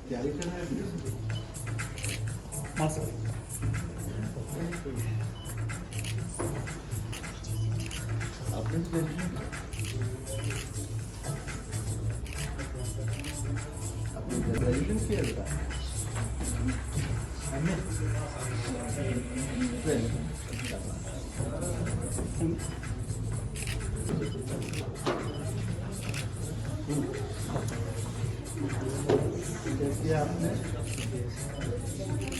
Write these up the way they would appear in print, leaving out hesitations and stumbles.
तैयारी कर रहे हैं मास्क आपने भी टेंशन आपने ग्रेजुएशन किया था किया आपने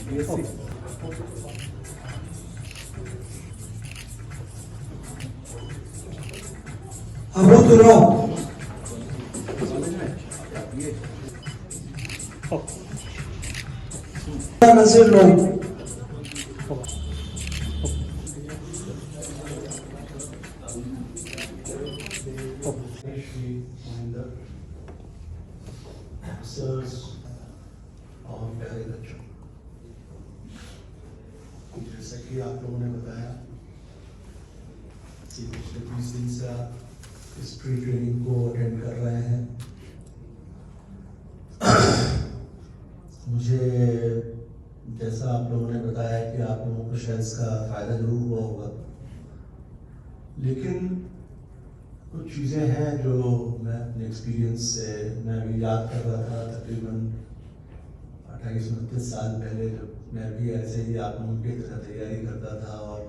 बीएससी Abu Turab, कॉलेज में ये Nasir Loi. और प्यारे बच्चों, जैसा कि आप लोगों ने बताया कि पिछले 20 दिन से आप इस प्री ट्रेनिंग को अटेंड कर रहे हैं। मुझे जैसा आप लोगों ने बताया कि आप लोगों को शायद इसका फायदा जरूर हुआ होगा, लेकिन कुछ चीज़ें हैं जो मैं अपने एक्सपीरियंस से मैं अभी याद कर रहा था। तकरीबन 28-29 साल पहले जब मैं भी ऐसे ही आप लोगों की तरह तैयारी करता था और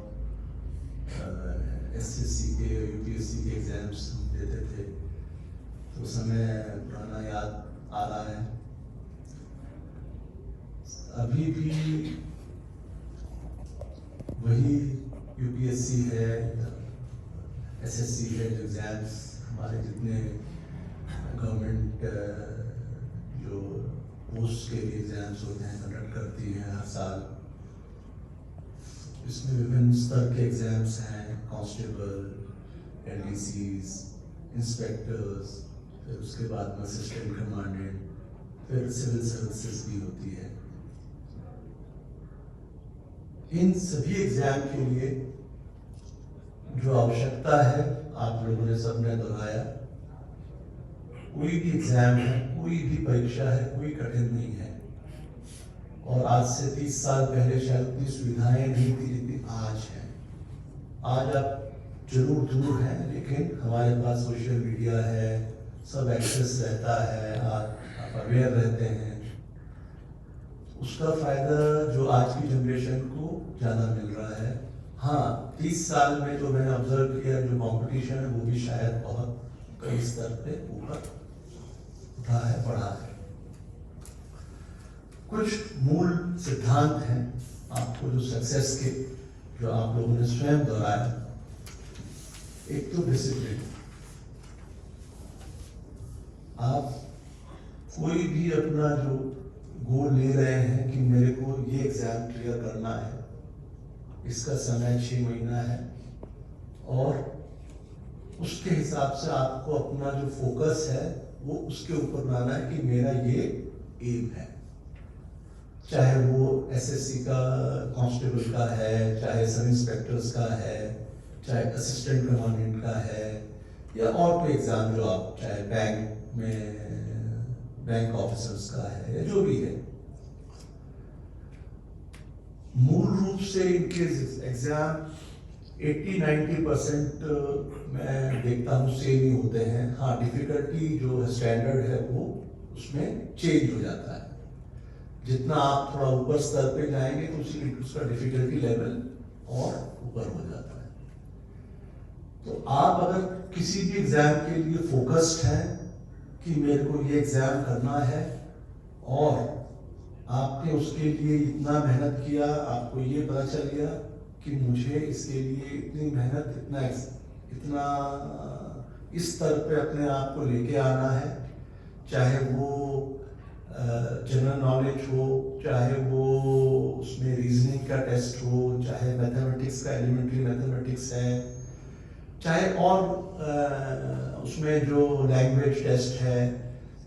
एसएससी के यूपीएससी के एग्जाम्स देते थे, तो उस समय पुराना याद आ रहा है। अभी भी वही यूपीएससी है, एसएससी है, जो एग्जाम्स हमारे जितने गवर्नमेंट जो पोस्ट के लिए एग्जाम्स होते हैं कंडक्ट करती है हर साल। इसमें विभिन्न स्तर के एग्जाम्स हैं, कांस्टेबल, एलडीसीज, इंस्पेक्टर्स, फिर उसके बाद में असिस्टेंट कमांडेंट, फिर सिविल सर्विसेज भी होती है। इन सभी एग्जाम के लिए जो आवश्यकता है आप लोगों ने सबने दोहराया। कोई भी एग्जाम है, कोई भी परीक्षा है, कोई कठिन नहीं है। और आज से 30 साल पहले शायद उतनी सुविधाएं नहीं थी जितनी आज है। आज आप जरूर दूर हैं, लेकिन हमारे पास सोशल मीडिया है, सब एक्सेस रहता है, आप अवेयर रहते हैं। उसका फायदा जो आज की जनरेशन को ज़्यादा मिल रहा है। हाँ, 30 साल में जो मैंने ऑब्जर्व किया, जो कंपटीशन है वो भी शायद बहुत कई स्तर पे ऊपर उठा है, बढ़ा है। कुछ मूल सिद्धांत हैं आपको जो सक्सेस के, जो आप लोगों ने स्वयं दोहराया। एक तो डिसिप्लिन। आप कोई भी अपना जो गोल ले रहे हैं कि मेरे को ये एग्जाम क्लियर करना है, इसका समय 6 महीना है, और उसके हिसाब से आपको अपना जो फोकस है वो उसके ऊपर लाना है कि मेरा ये एम है। चाहे वो एसएससी का, कांस्टेबल का है, चाहे सब इंस्पेक्टर्स का है, चाहे असिस्टेंट कमांडेंट का है, या और कोई एग्जाम जो आप चाहे बैंक में बैंक ऑफिसर्स का है, या जो भी है। मूल रूप से इनके एग्जाम 80-90% मैं देखता हूँ सेम ही होते हैं। हाँ, डिफिकल्टी जो स्टैंडर्ड है वो उसमें चेंज हो जाता है। जितना आप थोड़ा ऊपर स्तर पे जाएंगे तो उसका डिफिकल्टी लेवल और ऊपर हो जाता है। तो आप अगर किसी भी एग्जाम के लिए फोकस्ड हैं कि मेरे को ये एग्जाम करना है, और आपने उसके लिए इतना मेहनत किया, आपको ये पता चल गया कि मुझे इसके लिए इतनी मेहनत, इतना इस स्तर पे अपने आप को लेके आना है, चाहे वो जनरल नॉलेज हो, चाहे वो उसमें रीजनिंग का टेस्ट हो, चाहे मैथमेटिक्स का एलिमेंट्री मैथमेटिक्स है, चाहे और उसमें जो लैंग्वेज टेस्ट है।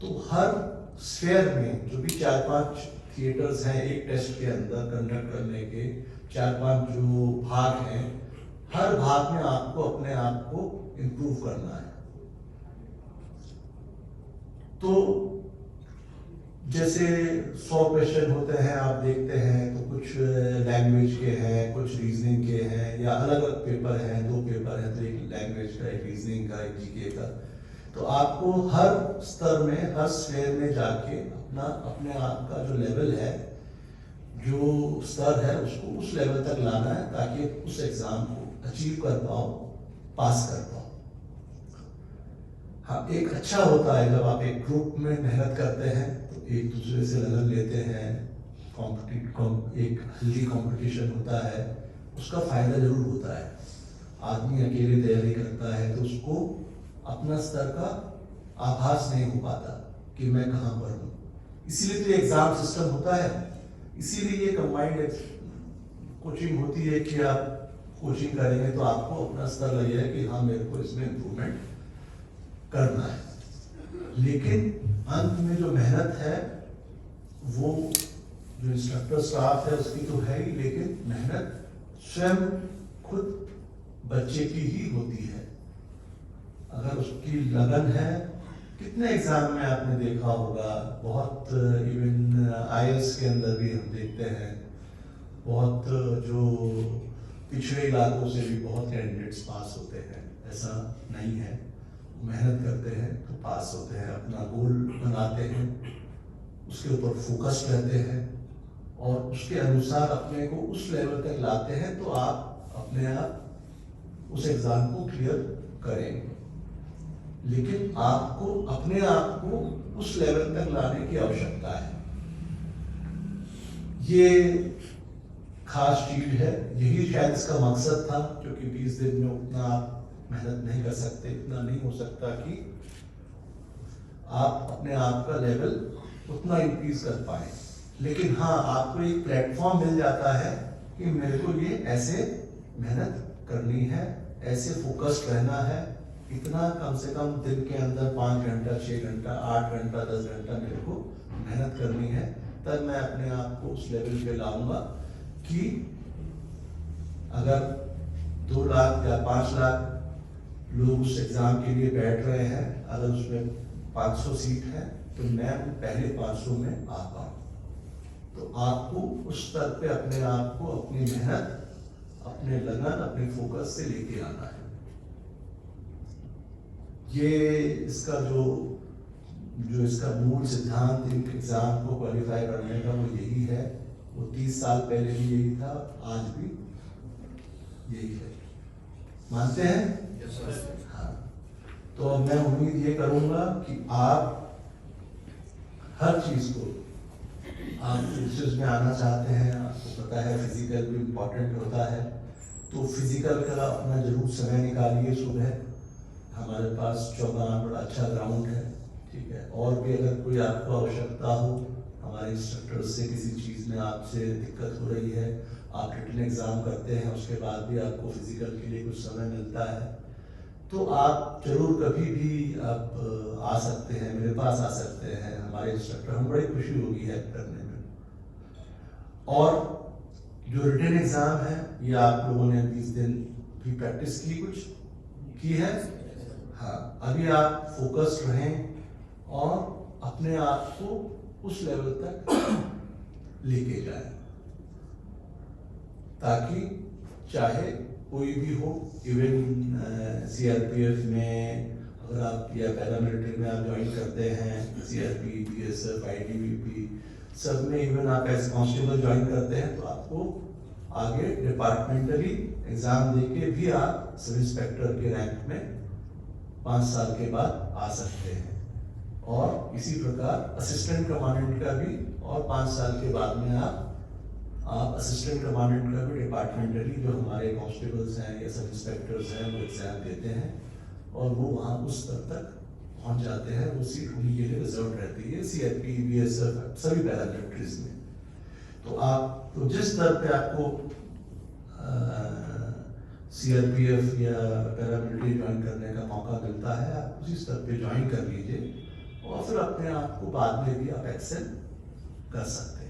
तो हर स्फेयर में जो भी 4-5 थिएटर्स हैं एक टेस्ट के अंदर कंडक्ट करने के, 4-5 जो भाग हैं, हर भाग में आपको अपने आप को इम्प्रूव करना है। तो जैसे 100 क्वेश्चन होते हैं, आप देखते हैं तो कुछ लैंग्वेज के हैं, कुछ रीजनिंग के हैं, या अलग अलग पेपर हैं, 2 पेपर हैं, तो एक लैंग्वेज का, एक रीजनिंग का, एक जीके का। तो आपको हर स्तर में, हर स्फेयर में जाके अपने आप का जो लेवल है, जो स्तर है, उसको उस लेवल तक लाना है, ताकि उस एग्जाम को अचीव कर पाओ, पास कर पाओ। हाँ, एक अच्छा होता है जब आप एक ग्रुप में मेहनत करते हैं, तो एक दूसरे से लगन लेते हैं, एक हेल्दी कंपटीशन होता है, उसका फायदा जरूर होता है। आदमी अकेले तैयारी करता है तो उसको अपना स्तर का आभास नहीं हो पाता कि मैं कहाँ पर हूँ। इसीलिए तो एग्जाम सिस्टम होता है, इसीलिए ये कंबाइंड कोचिंग होती है कि आप कोचिंग करेंगे तो आपको अपना स्तर लगेगा कि हाँ, मेरे को इसमें इम्प्रूवमेंट करना है। लेकिन अंत में जो मेहनत है, वो जो इंस्ट्रक्टर स्टाफ है उसकी तो है ही, लेकिन मेहनत स्वयं खुद बच्चे की ही होती है। अगर उसकी लगन है, कितने एग्जाम में आपने देखा होगा, बहुत इवन आईएएस के अंदर भी हम देखते हैं, बहुत जो पिछड़े इलाकों से भी बहुत कैंडिडेट्स पास होते हैं। ऐसा नहीं है, मेहनत करते हैं तो पास होते हैं, अपना गोल बनाते हैं, उसके ऊपर फोकस रहते हैं और उसके अनुसार अपने को उस लेवल तक लाते हैं, तो आप अपने आप उस एग्जाम को क्लियर करेंगे। लेकिन आपको अपने आप को उस लेवल तक लाने की आवश्यकता है। ये खास चीज है, यही शायद इसका मकसद था, क्योंकि 20 दिन में उतना आप मेहनत नहीं कर सकते, इतना नहीं हो सकता कि आप अपने आप का लेवल उतना इंक्रीज कर पाए। लेकिन हाँ, आपको एक प्लेटफॉर्म मिल जाता है कि मेरे को ये ऐसे मेहनत करनी है, ऐसे फोकस्ड रहना है, इतना कम से कम दिन के अंदर 5 घंटा, 6 घंटा, 8 घंटा, 10 घंटा मेरे को मेहनत करनी है, तब मैं अपने आप को उस लेवल पे लाऊंगा कि अगर 2 लाख या 5 लाख लोग उस एग्जाम के लिए बैठ रहे हैं, अगर उसमें 500 सीट है, तो मैं पहले 500 में आ पाऊँ। तो आपको उस स्तर पे अपने आप को, अपनी मेहनत, अपने लगन, अपने फोकस से लेके आना है। ये इसका जो इसका मूल सिद्धांत एग्जाम को क्वालिफाई करने का वो यही है। वो 30 साल पहले भी यही था, आज भी यही है। मानते हैं? हाँ। तो मैं उम्मीद ये करूंगा कि आप हर चीज को, आप कोर्सेज में आना चाहते हैं, आपको पता है फिजिकल भी इम्पोर्टेंट होता है, तो फिजिकल का अपना जरूर समय निकालिए। सुबह हमारे पास चौगान बड़ा अच्छा ग्राउंड है, ठीक है। और भी अगर कोई आपको आवश्यकता हो, हमारे इंस्ट्रक्टर से किसी चीज़ में आपसे दिक्कत हो रही है, आप रिटन एग्ज़ाम करते हैं, उसके बाद भी आपको फिजिकल के लिए कुछ समय मिलता है, तो आप जरूर कभी भी आप आ सकते हैं, मेरे पास आ सकते हैं। हमारे इंस्ट्रक्टर, हम बड़ी खुशी होगी हेल्प करने में। और जो रिटन एग्ज़ाम है, ये आप लोगों ने 20 दिन भी प्रैक्टिस की है। हाँ, अभी आप फोकस्ड रहें और अपने आप को उस लेवल तक लेके जाएं, ताकि चाहे कोई भी हो, इवन सीआरपीएफ में अगर आप या पैरामिलिट्री में आप ज्वाइन करते हैं, सीआरपी, बीएसएफ, आईटीबीपी, सब में इवन आप एज कांस्टेबल ज्वाइन करते हैं, तो आपको आगे डिपार्टमेंटली एग्जाम देके भी आप सब इंस्पेक्टर के रैंक में 5 साल के बाद आ सकते हैं। और इसी प्रकार असिस्टेंट कमांडेंट का भी, और 5 साल के बाद में आप असिस्टेंट कमांडेंट का भी डिपार्टमेंटली, जो हमारे कांस्टेबल्स हैं या सब इंस्पेक्टर्स हैं, वो एग्जाम देते हैं और वो वहाँ उस स्तर तक पहुँच जाते हैं। वो सीट उन्हीं के लिए रिजर्व रहती है, सीआरपी, बीएसएफ, सभी पैरामिलिट्रीज में। तो आप तो जिस स्तर पे आपको सीआरपीएफ या पैरामिलिट्री ज्वाइन करने का मौका मिलता है, आप उसी स्तर पे ज्वाइन कर लीजिए और फिर अपने आप को बाद में भी आप एक्सेल कर सकते हैं।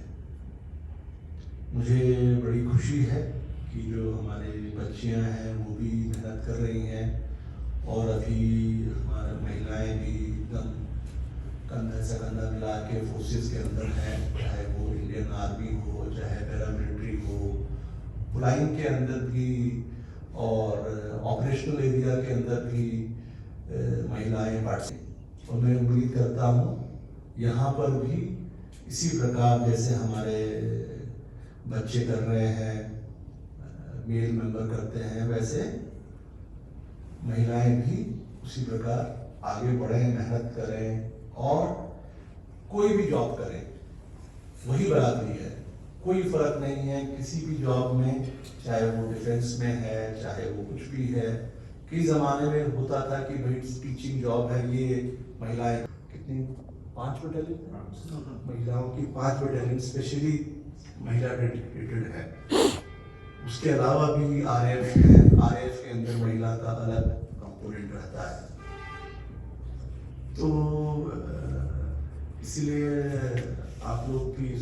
मुझे बड़ी खुशी है कि जो हमारे बच्चियां हैं वो भी मेहनत कर रही हैं, और अभी हमारी महिलाएं भी एकदम कंधा से कंधा मिला के फोर्सेस के अंदर हैं, चाहे वो इंडियन आर्मी हो, चाहे पैरामिलिट्री हो, फ्लाइंग के अंदर भी और ऑपरेशनल एरिया के अंदर भी महिलाएं पार्टिसिपेट। और मैं उम्मीद करता हूँ यहाँ पर भी इसी प्रकार जैसे हमारे बच्चे कर रहे हैं, मेल मेंबर करते हैं, वैसे महिलाएं भी उसी प्रकार आगे बढ़ें, मेहनत करें और कोई भी जॉब करें, वही बराबरी है। कोई फर्क नहीं है किसी भी जॉब में, चाहे वो डिफेंस में है, चाहे वो कुछ भी है। कई जमाने में होता था कि भाई टीचिंग जॉब है, ये महिलाएं कितनी 5 बटालियन महिलाओं की 5 बटालियन स्पेशली महिला डेडिकेटेड है। उसके अलावा भी आरएएफ है, आरएएफ के अंदर महिला का अलग कंपोनेंट रहता है। तो इसलिए आप लोग भी